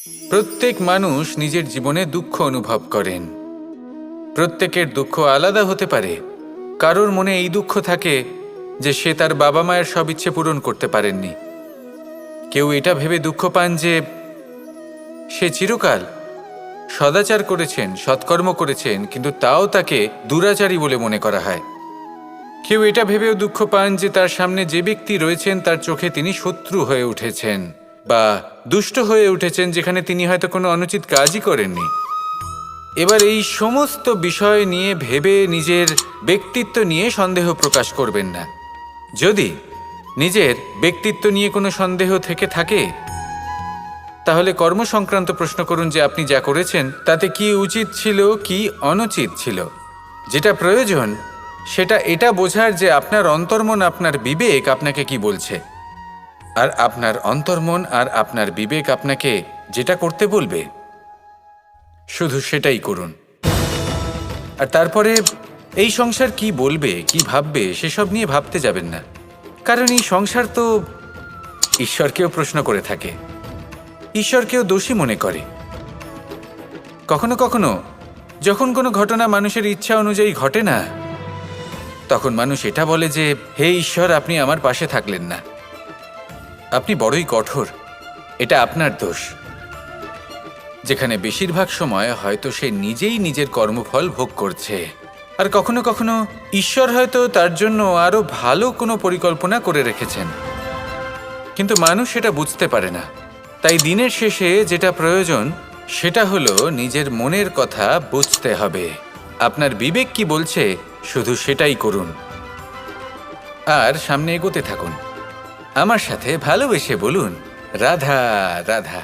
প্রত্যেক মানুষ নিজের জীবনে দুঃখ অনুভব করেন। প্রত্যেকের দুঃখ আলাদা হতে পারে। কারোর মনে এই দুঃখ থাকে যে সে তার বাবা মায়ের সব ইচ্ছে পূরণ করতে পারেননি। কেউ এটা ভেবে দুঃখ পান যে সে চিরকাল সদাচার করেছেন, সৎকর্ম করেছেন, কিন্তু তাও তাকে দুরাচারী বলে মনে করা হয়। কেউ এটা ভেবেও দুঃখ পান যে তার সামনে যে ব্যক্তি রয়েছেন তার চোখে তিনি শত্রু হয়ে উঠেছেন বা দুষ্ট হয়ে উঠেছেন, যেখানে তিনি হয়তো কোনো অনুচিত কাজই করেননি। এবার এই সমস্ত বিষয় নিয়ে ভেবে নিজের ব্যক্তিত্ব নিয়ে সন্দেহ প্রকাশ করবেন না। যদি নিজের ব্যক্তিত্ব নিয়ে কোনো সন্দেহ থেকে থাকে, তাহলে কর্ম সংক্রান্ত প্রশ্ন করুন যে আপনি যা করেছেন তাতে কি উচিত ছিল, কি অনুচিত ছিল। যেটা প্রয়োজন সেটা এটা বোঝার যে আপনার অন্তর্মন, আপনার বিবেক আপনাকে কি বলছে, আর আপনার অন্তর্মন আর আপনার বিবেক আপনাকে যেটা করতে বলবে শুধু সেটাই করুন। আর তারপরে এই সংসার কি বলবে, কি ভাববে সেসব নিয়ে ভাবতে যাবেন না, কারণ এই সংসার তো ঈশ্বরকেও প্রশ্ন করে থাকে, ঈশ্বরকেও দোষী মনে করে। কখনো কখনো যখন কোনো ঘটনা মানুষের ইচ্ছা অনুযায়ী ঘটে না, তখন মানুষ এটা বলে যে হে ঈশ্বর, আপনি আমার পাশে থাকলেন না, আপনি বড়ই কঠোর, এটা আপনার দোষ। যেখানে বেশিরভাগ সময় হয়তো সে নিজেই নিজের কর্মফল ভোগ করছে, আর কখনো কখনো ঈশ্বর হয়তো তার জন্য আরো ভালো কোনো পরিকল্পনা করে রেখেছেন, কিন্তু মানুষ সেটা বুঝতে পারে না। তাই দিনের শেষে যেটা প্রয়োজন সেটা হলো নিজের মনের কথা বুঝতে হবে। আপনার বিবেক কি বলছে শুধু সেটাই করুন, আর সামনে এগোতে থাকুন। আমার সাথে ভালোবেসে বলুন, রাধা রাধা।